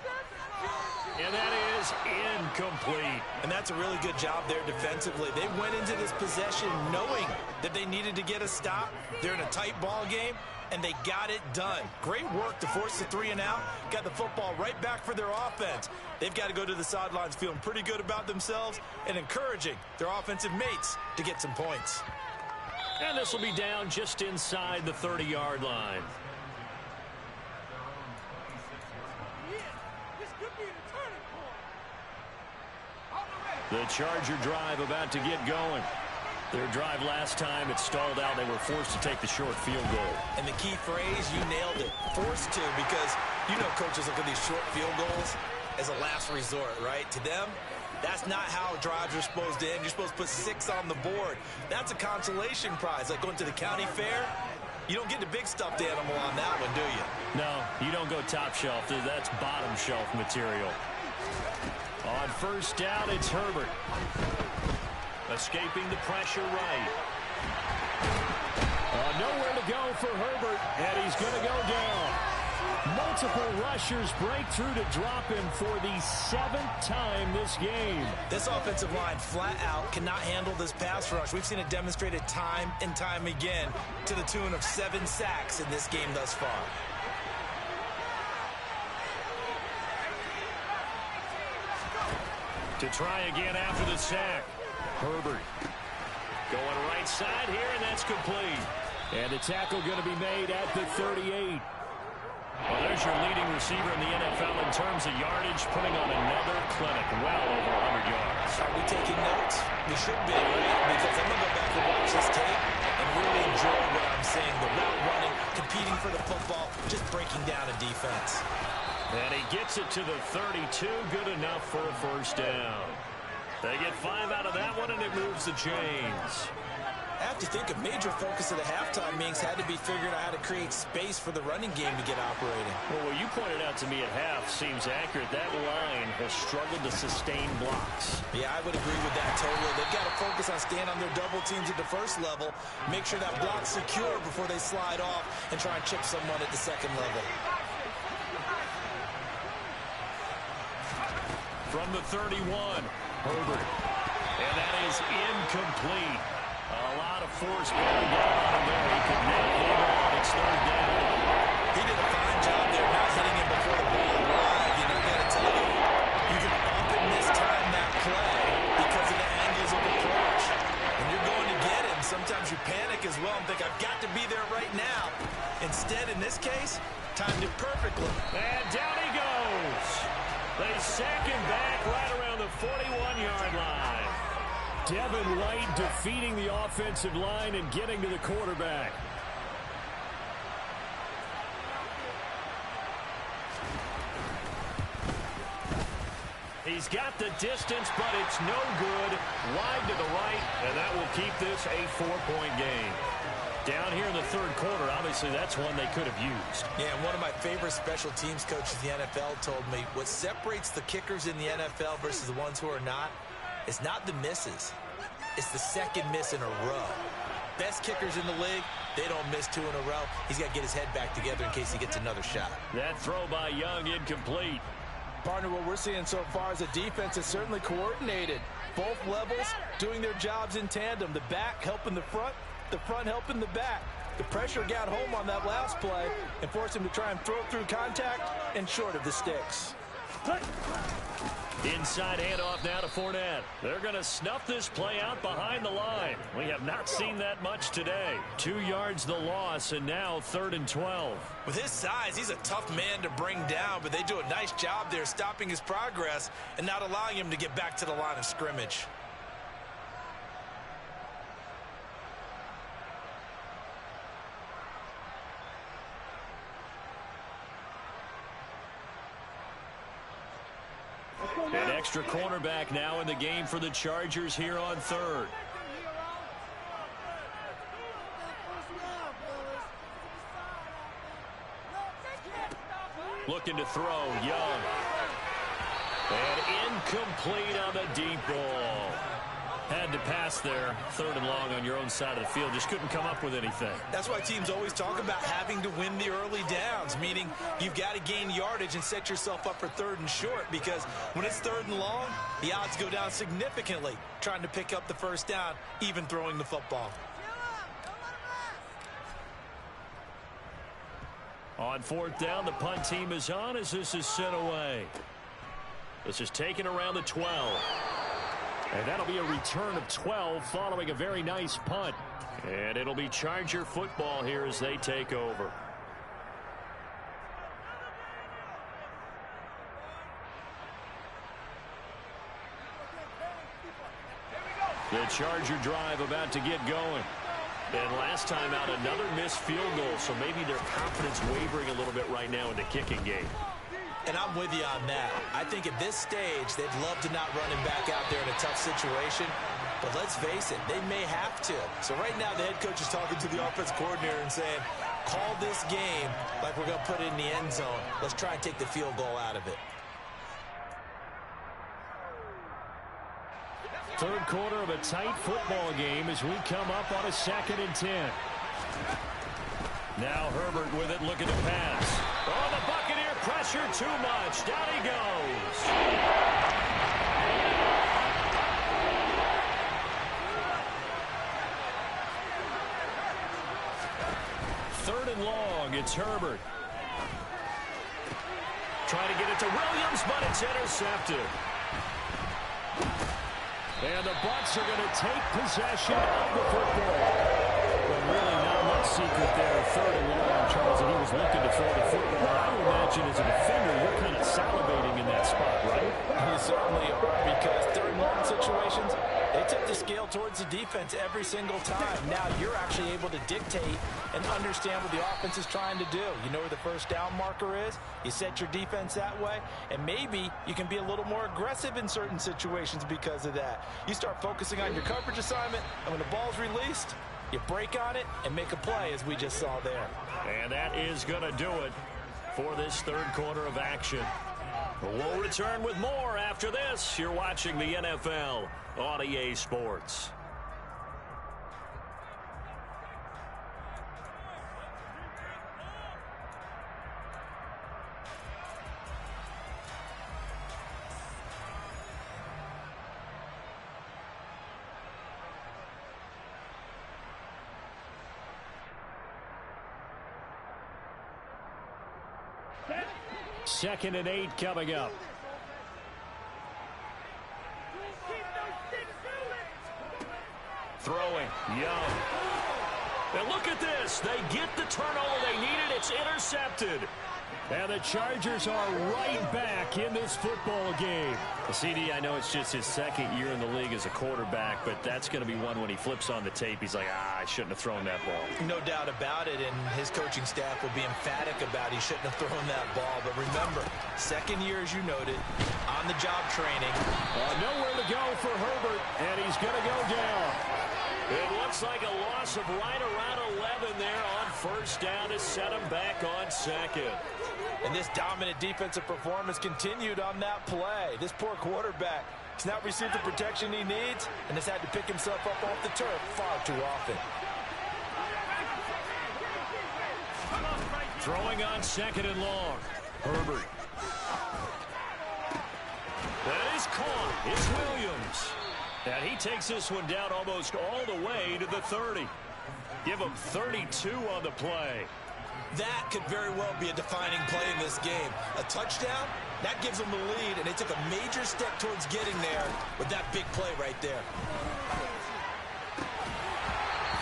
E: And that is incomplete.
D: And that's a really good job there defensively. They went into this possession knowing that they needed to get a stop. They're in a tight ball game, and they got it done. Great work to force the 3 and out. Got the football right back for their offense. They've got to go to the sidelines feeling pretty good about themselves and encouraging their offensive mates to get some points.
E: And this will be down just inside the 30-yard line. The Charger drive about to get going. Their drive last time, it stalled out. They were forced to take the short field goal.
D: And the key phrase, you nailed it, forced to, because you know coaches look at these short field goals as a last resort, right? To them, that's not how drives are supposed to end. You're supposed to put 6 on the board. That's a consolation prize, like going to the county fair. You don't get the big stuffed animal on that one, do you?
E: No, you don't go top shelf. That's bottom shelf material. On first down, it's Herbert. Escaping the pressure right. Nowhere to go for Herbert, and he's going to go down. Multiple rushers break through to drop him for the 7th time this game.
D: This offensive line flat out cannot handle this pass rush. We've seen it demonstrated time and time again to the tune of 7 sacks in this game thus far.
E: To try again after the sack. Herbert going right side here, and that's complete. And the tackle going to be made at the 38. Well, there's your leading receiver in the NFL in terms of yardage, putting on another clinic, well over 100 yards.
D: Are we taking notes? We should be, right? Because I'm going to go back and watch this tape and really enjoy what I'm seeing. The route running, competing for the football, just breaking down a defense.
E: And he gets it to the 32. Good enough for a first down. They get 5 out of that one, and it moves the chains.
D: I have to think a major focus of the halftime meetings had to be figuring out how to create space for the running game to get operating.
E: Well, what you pointed out to me at half seems accurate. That line has struggled to sustain blocks.
D: Yeah, I would agree with that totally. They've got to focus on staying on their double teams at the first level, make sure that block's secure before they slide off and try and chip someone at the second level.
E: From the 31, Herbert. And that is incomplete. A lot of force going down on him there. He could not hold on. It's 3rd down.
D: He did a fine job there not hitting him before the ball arrived. You know, I got to tell you, you can up and mistime that play because of the angles of approach. When you're going to get him, sometimes you panic as well and think, I've got to be there right now. Instead, in this case, timed it perfectly.
E: And down he goes. They sack him back right around the 41-yard line. Devin White defeating the offensive line and getting to the quarterback. He's got the distance, but it's no good. Wide to the right, and that will keep this a 4-point game. Down here in the 3rd quarter, obviously that's one they could have used.
D: Yeah, and one of my favorite special teams coaches in the NFL told me what separates the kickers in the NFL versus the ones who are not is not the misses. It's the second miss in a row. Best kickers in the league, they don't miss 2 in a row. He's got to get his head back together in case he gets another shot.
E: That throw by Young incomplete.
C: Partner, what we're seeing so far is a defense is certainly coordinated. Both levels doing their jobs in tandem. The back helping the front helping the back. The pressure got home on that last play and forced him to try and throw through contact and short of the sticks.
E: Inside handoff now to Fournette. They're going to snuff this play out behind the line. We have not seen that much today. 2 yards the loss, and now 3rd and 12.
D: With his size, he's a tough man to bring down, but they do a nice job there stopping his progress and not allowing him to get back to the line of scrimmage.
E: An extra cornerback now in the game for the Chargers here on 3rd. Looking to throw, Young. And incomplete on the deep ball. Had to pass there, 3rd and long on your own side of the field. Just couldn't come up with anything.
D: That's why teams always talk about having to win the early downs, meaning you've got to gain yardage and set yourself up for 3rd and short, because when it's 3rd and long, the odds go down significantly trying to pick up the first down, even throwing the football.
E: On 4th down, the punt team is on as this is sent away. This is taken around the 12. And that'll be a return of 12 following a very nice punt. And it'll be Charger football here as they take over. The Charger drive about to get going. And last time out, another missed field goal, so maybe their confidence wavering a little bit right now in the kicking game.
D: And I'm with you on that. I think at this stage, they'd love to not run him back out there in a tough situation. But let's face it, they may have to. So right now, the head coach is talking to the offense coordinator and saying, call this game like we're going to put it in the end zone. Let's try and take the field goal out of it.
E: 3rd quarter of a tight football game as we come up on a 2nd and 10. Now Herbert with it, looking to pass. Oh, the Buccaneer pressure too much. Down he goes. 3rd and long, it's Herbert. Trying to get it to Williams, but it's intercepted. And the Bucs are going to take possession of the football. But really not much secret there. 3rd and long, Charles, and he was looking to throw the football. I would imagine as a defender, you're kind of salivating in that spot, right?
C: You certainly are, because 3rd and long situations, they tip the scale towards the defense every single time. Now you're actually able to dictate and understand what the offense is trying to do. You know where the first down marker is. You set your defense that way, and maybe you can be a little more aggressive in certain situations because of that. You start focusing on your coverage assignment, and when the ball's released, you break on it and make a play, as we just saw there.
E: And that is going to do it for this 3rd quarter of action. We'll return with more after this. You're watching the NFL on EA Sports. Second and 8 coming up. Throwing, Young. And look at this. They get the turnover they needed. It's intercepted. And the Chargers are right back in this football game. CD, I know it's just his 2nd year in the league as a quarterback, but that's going to be one when he flips on the tape. He's like, I shouldn't have thrown that ball.
D: No doubt about it, and his coaching staff will be emphatic about he shouldn't have thrown that ball. But remember, 2nd year, as you noted, on-the-job training.
E: Nowhere to go for Herbert, and he's going to go down. It looks like a loss of right around 11 there on 1st down to set him back on 2nd.
C: And this dominant defensive performance continued on that play. This poor quarterback has not received the protection he needs and has had to pick himself up off the turf far too often.
E: Throwing on 2nd and long. Herbert. That is caught. It's Williams. And he takes this one down almost all the way to the 30. Give him 32 on the play.
D: That could very well be a defining play in this game. A touchdown, that gives them the lead, and they took a major step towards getting there with that big play right there.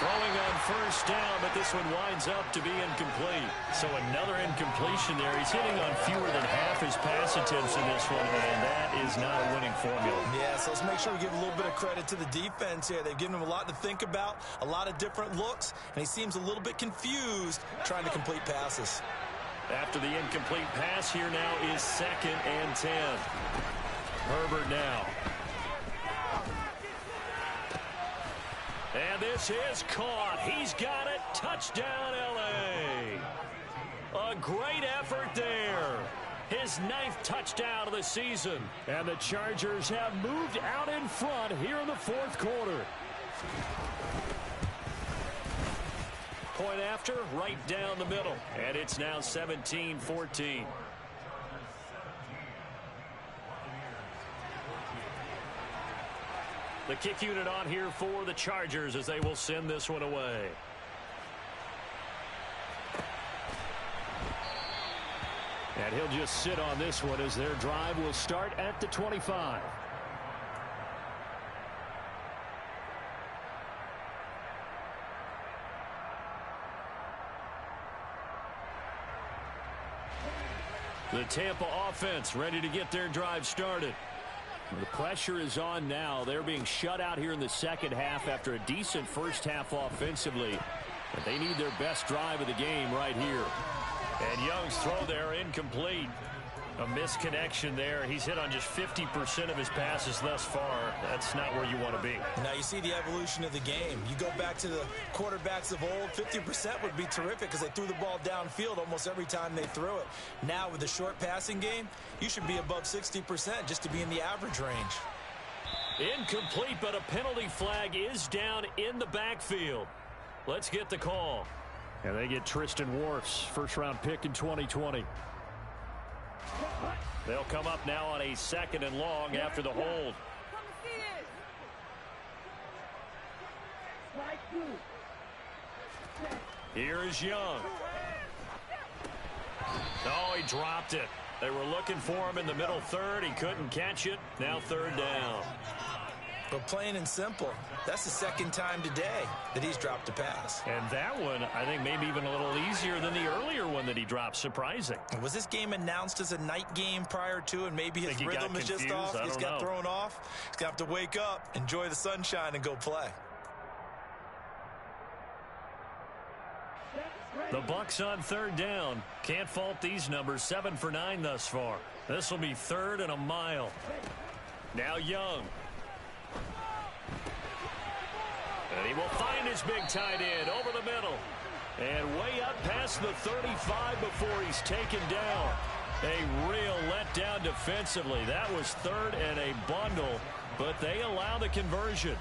E: Throwing on 1st down, but this one winds up to be incomplete. So another incompletion there. He's hitting on fewer than half his pass attempts in this one, and that is not a winning formula.
D: Yeah, so let's make sure we give a little bit of credit to the defense here. They've given him a lot to think about, a lot of different looks, and he seems a little bit confused trying to complete passes.
E: After the incomplete pass, here now is 2nd and 10. Herbert now. And this is caught. He's got it. Touchdown, L.A. A great effort there. His his 9th touchdown of the season. And the Chargers have moved out in front here in the 4th quarter. Point after, right down the middle. And it's now 17-14. The kick unit on here for the Chargers as they will send this one away. And he'll just sit on this one as their drive will start at the 25. The Tampa offense ready to get their drive started. The pressure is on now. They're being shut out here in the second half after a decent first half offensively. But they need their best drive of the game right here. And Young's throw there incomplete. A misconnection there. He's hit on just 50% of his passes thus far. That's not where you want to be.
C: Now you see the evolution of the game. You go back to the quarterbacks of old, 50% would be terrific because they threw the ball downfield almost every time they threw it. Now with the short passing game, you should be above 60% just to be in the average range.
E: Incomplete, but a penalty flag is down in the backfield. Let's get the call. And they get Tristan Wirfs, first-round pick in 2020. They'll come up now on a 2nd and long after the hold. Here is Young. Oh, he dropped it. They were looking for him in the middle third. He couldn't catch it. Now 3rd down.
C: But plain and simple, that's the 2nd time today that he's dropped a pass.
E: And that one, I think, maybe even a little easier than the earlier one that he dropped. Surprising.
C: Was this game announced as a night game prior to, and maybe his rhythm is just off? He just got thrown off. He's going to have to wake up, enjoy the sunshine, and go play.
E: The Bucs on 3rd down. Can't fault these numbers. 7 for 9 thus far. This will be 3rd and a mile. Now Young. And he will find his big tight end over the middle. And way up past the 35 before he's taken down. A real letdown defensively. That was 3rd and a bundle, but they allow the conversion.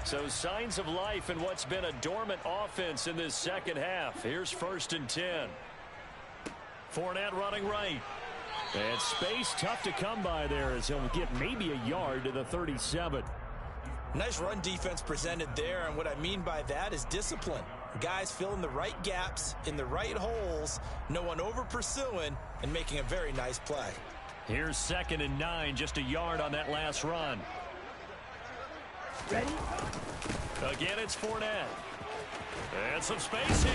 E: So signs of life in what's been a dormant offense in this second half. Here's 1st and 10. Fournette running right. And space tough to come by there as he'll get maybe a yard to the 37.
C: Nice run defense presented there, and what I mean by that is discipline. Guys filling the right gaps in the right holes, no one over pursuing, and making a very nice play.
E: Here's 2nd and 9, just a yard on that last run.
B: Ready?
E: Again, it's Fournette. And some space here.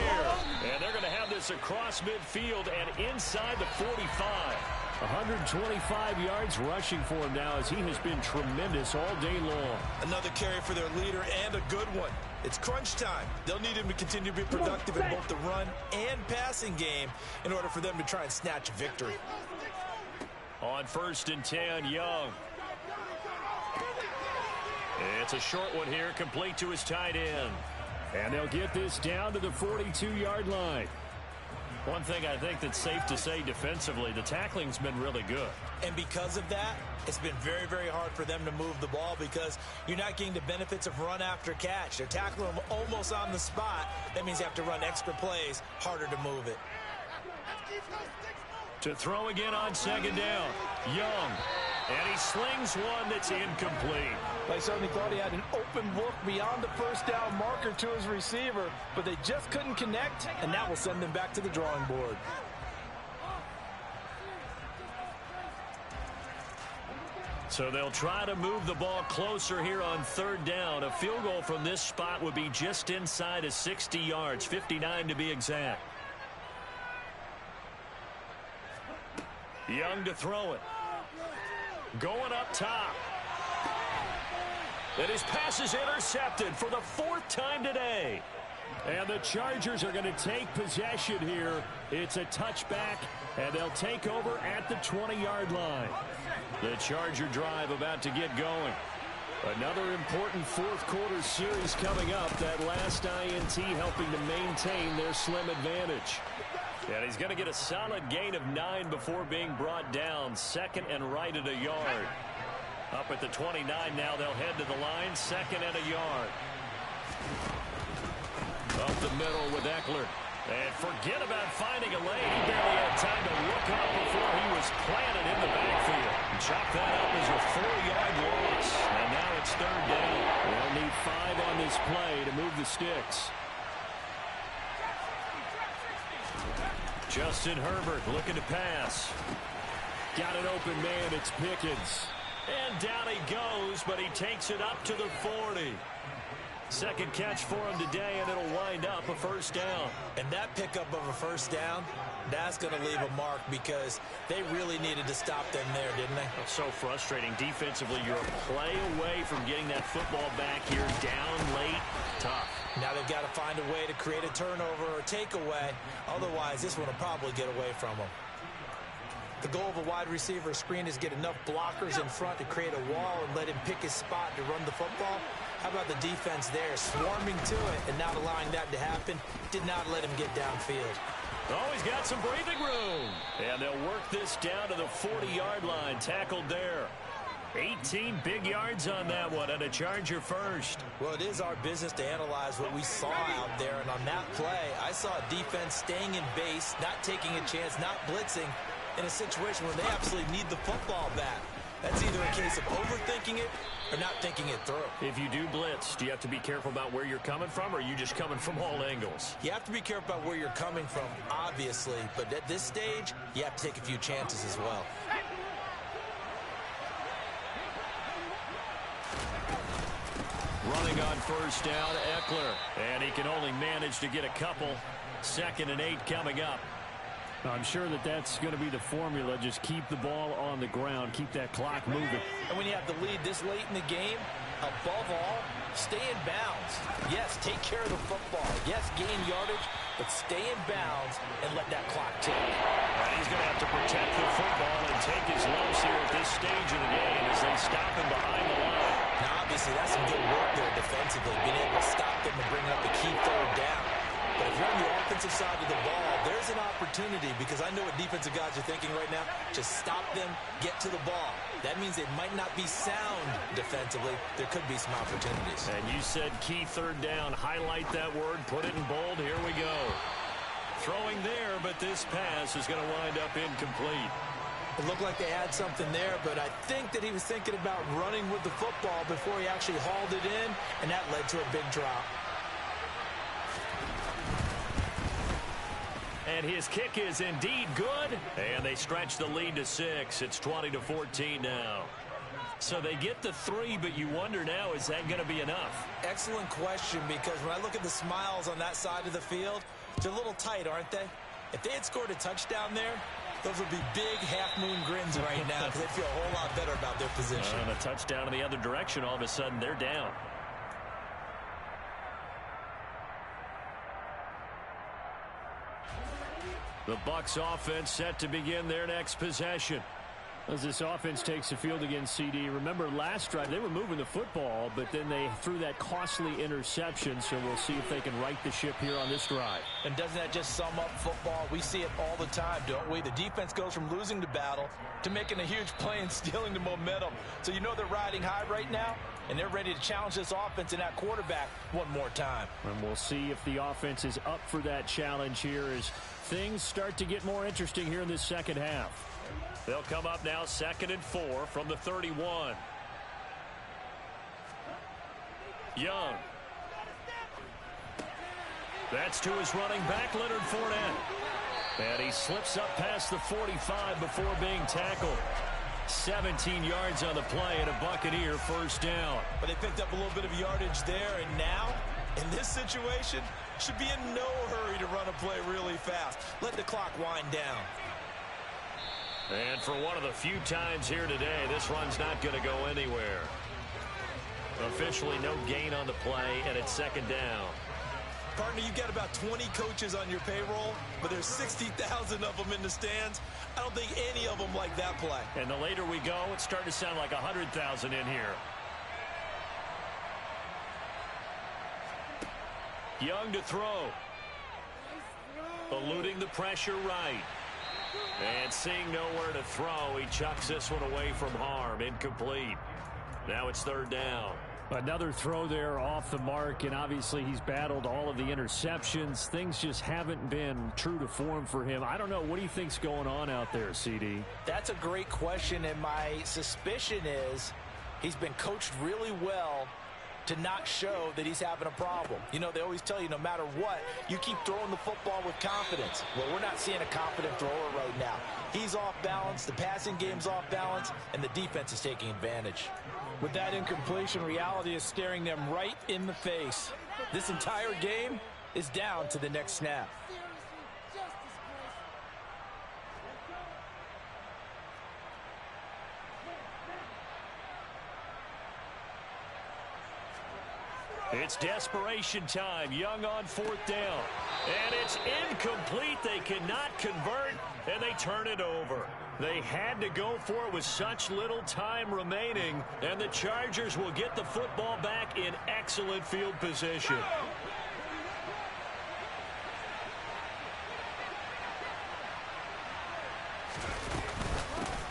E: And they're going to have this across midfield and inside the 45. 125 yards rushing for him now as he has been tremendous all day long.
C: Another carry for their leader and a good one. It's crunch time. They'll need him to continue to be productive in both the run and passing game in order for them to try and snatch a victory.
E: On 1st and 10, Young. It's a short one here, complete to his tight end. And they'll get this down to the 42-yard line. One thing I think that's safe to say defensively, the tackling's been really good.
C: And because of that, it's been very, very hard for them to move the ball because you're not getting the benefits of run after catch. They're tackling them almost on the spot. That means you have to run extra plays, harder to move it.
E: To throw again on 2nd down, Young. And he slings one that's incomplete.
F: They certainly thought he had an open look beyond the 1st down marker to his receiver, but they just couldn't connect, and that will send them back to the drawing board.
E: So they'll try to move the ball closer here on 3rd down. A field goal from this spot would be just inside of 60 yards, 59 to be exact. Young to throw it. Going up top. And his pass is intercepted for the 4th time today. And the Chargers are going to take possession here. It's a touchback, and they'll take over at the 20-yard line. The Charger drive about to get going. Another important fourth-quarter series coming up. That last INT helping to maintain their slim advantage. And he's going to get a solid gain of 9 before being brought down. Second and right at a yard. Up at the 29 now, they'll head to the line. Second and a yard. Up the middle with Eckler. And forget about finding a lane. He barely had time to look up before he was planted in the backfield. Chop that up as a 4-yard loss. And now it's third down. They'll need 5 on this play to move the sticks. Justin Herbert looking to pass. Got an open man. It's Pickens. And down he goes, but he takes it up to the 40. Second catch for him today, and it'll wind up a first down.
C: And that pickup of a first down, that's going to leave a mark because they really needed to stop them there, didn't they?
E: It's so frustrating. Defensively, you're a play away from getting that football back here. Down late, tough.
C: Now they've got to find a way to create a turnover or takeaway. Otherwise, this one will probably get away from them. The goal of a wide receiver screen is get enough blockers in front to create a wall and let him pick his spot to run the football. How about the defense there, swarming to it and not allowing that to happen? Did not let him get downfield.
E: Oh, he's got some breathing room. And they'll work this down to the 40-yard line. Tackled there. 18 big yards on that one, and a Charger first.
C: Well, it is our business to analyze what we saw out there, and on that play, I saw a defense staying in base, not taking a chance, not blitzing, in a situation where they absolutely need the football back. That's either a case of overthinking it or not thinking it through.
E: If you do blitz, do you have to be careful about where you're coming from, or are you just coming from all angles?
C: You have to be careful about where you're coming from, obviously, but at this stage, you have to take a few chances as well.
E: Running on first down, Eckler. And he can only manage to get a couple. 2nd and 8 coming up. I'm sure that that's going to be the formula. Just keep the ball on the ground. Keep that clock moving.
C: And when you have the lead this late in the game, above all, stay in bounds. Yes, take care of the football. Yes, gain yardage, but stay in bounds and let that clock tick.
E: And he's going to have to protect the football and take his lumps here at this stage of the game as they stop him behind the line.
C: Now, obviously, that's some good work there defensively, being able to stop them and bring up the key third down. But if you're on the offensive side of the ball, there's an opportunity, because I know what defensive guys are thinking right now. Just stop them, get to the ball. That means they might not be sound defensively. There could be some opportunities.
E: And you said key third down. Highlight that word. Put it in bold. Here we go. Throwing there, but this pass is going to wind up incomplete.
C: It looked like they had something there, but I think that he was thinking about running with the football before he actually hauled it in, and that led to a big drop.
E: And his kick is indeed good. And they stretch the lead to 6. It's 20-14 now. So they get the 3, but you wonder now, is that going to be enough?
C: Excellent question, because when I look at the smiles on that side of the field, they're a little tight, aren't they? If they had scored a touchdown there, those would be big half-moon grins right now because they feel a whole lot better about their position.
E: And a touchdown in the other direction, all of a sudden they're down. The Bucs offense set to begin their next possession. As this offense takes the field against CD, remember last drive they were moving the football, but then they threw that costly interception, so we'll see if they can right the ship here on this drive.
C: And doesn't that just sum up football? We see it all the time, don't we? The defense goes from losing the battle to making a huge play and stealing the momentum. So you know they're riding high right now, and they're ready to challenge this offense and that quarterback one more time.
E: And we'll see if the offense is up for that challenge here as things start to get more interesting here in this second half. They'll come up now 2nd and 4 from the 31. Young. That's to his running back, Leonard Fournette. And he slips up past the 45 before being tackled. 17 yards on the play and a Buccaneer first down.
C: But they picked up a little bit of yardage there, and now, in this situation, should be in no hurry to run a play really fast. Let the clock wind down.
E: And for one of the few times here today, this run's not going to go anywhere. Officially no gain on the play, and it's 2nd down.
C: Partner, you've got about 20 coaches on your payroll, but there's 60,000 of them in the stands. I don't think any of them like that play.
E: And the later we go, it's starting to sound like 100,000 in here.
A: Young to throw. Eluding the pressure right. And seeing nowhere to throw, he chucks this one away from harm. Incomplete. Now it's third down.
E: Another throw there off the mark, and obviously he's battled all of the interceptions. Things just haven't been true to form for him. I don't know. What do you think's going on out there, CD?
C: That's a great question, and my suspicion is he's been coached really well to not show that he's having a problem. You know, they always tell you no matter what, you keep throwing the football with confidence. Well, we're not seeing a confident thrower right now. He's off balance, the passing game's off balance, and the defense is taking advantage.
F: With that incompletion, reality is staring them right in the face. This entire game is down to the next snap.
A: It's desperation time. Young on fourth down. And it's incomplete. They cannot convert, and they turn it over. They had to go for it with such little time remaining, and the Chargers will get the football back in excellent field position.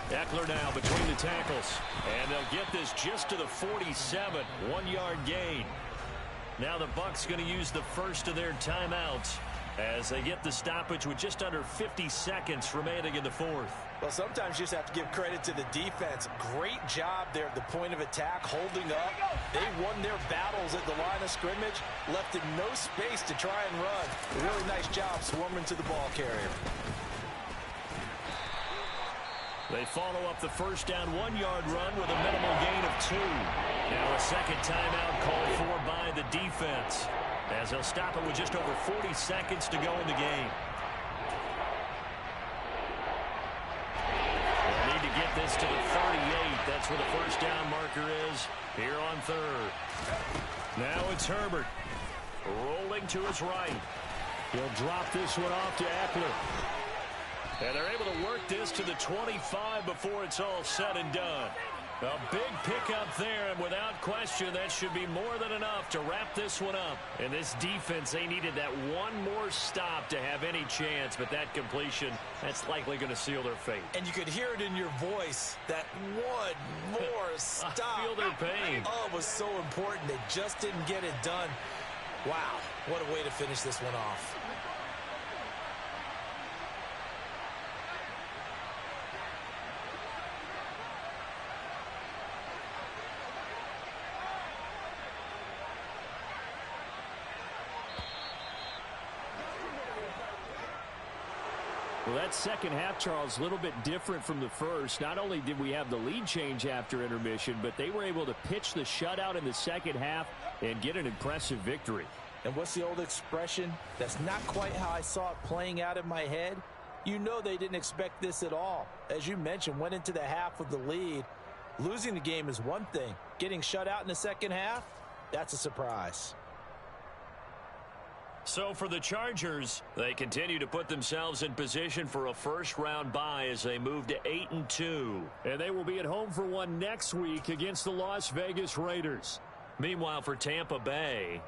A: Eckler now between the tackles, and they'll get this just to the 47, 1-yard gain. Now the Bucs going to use the first of their timeouts as they get the stoppage with just under 50 seconds remaining in the fourth.
C: Well, sometimes you just have to give credit to the defense. Great job there at the point of attack, holding up. They won their battles at the line of scrimmage, left in no space to try and run. A really nice job swarming to the ball carrier.
A: They follow up the first down 1-yard run with a minimal gain of 2. Now a second timeout called for by the defense, as they'll stop it with just over 40 seconds to go in the game. They'll need to get this to the 38. That's where the first down marker is here on third. Now it's Herbert rolling to his right.
E: He'll drop this one off to Eckler.
A: And they're able to work this to the 25 before it's all said and done. A big pickup there, and without question, that should be more than enough to wrap this one up. And this defense, they needed that one more stop to have any chance, but that completion, that's likely going to seal their fate.
C: And you could hear it in your voice, that one more stop.
A: I feel their pain.
C: Oh, it was so important. They just didn't get it done. Wow, what a way to finish this one off.
E: Well, that second half, Charles, a little bit different from the first. Not only did we have the lead change after intermission, but they were able to pitch the shutout in the second half and get an impressive victory.
C: And what's the old expression? That's not quite how I saw it playing out in my head. You know they didn't expect this at all. As you mentioned, went into the half with the lead. Losing the game is one thing. Getting shut out in the second half, that's a surprise.
A: So for the Chargers, they continue to put themselves in position for a first-round bye as they move to 8-2.
E: And they will be at home for one next week against the Las Vegas Raiders.
A: Meanwhile, for Tampa Bay,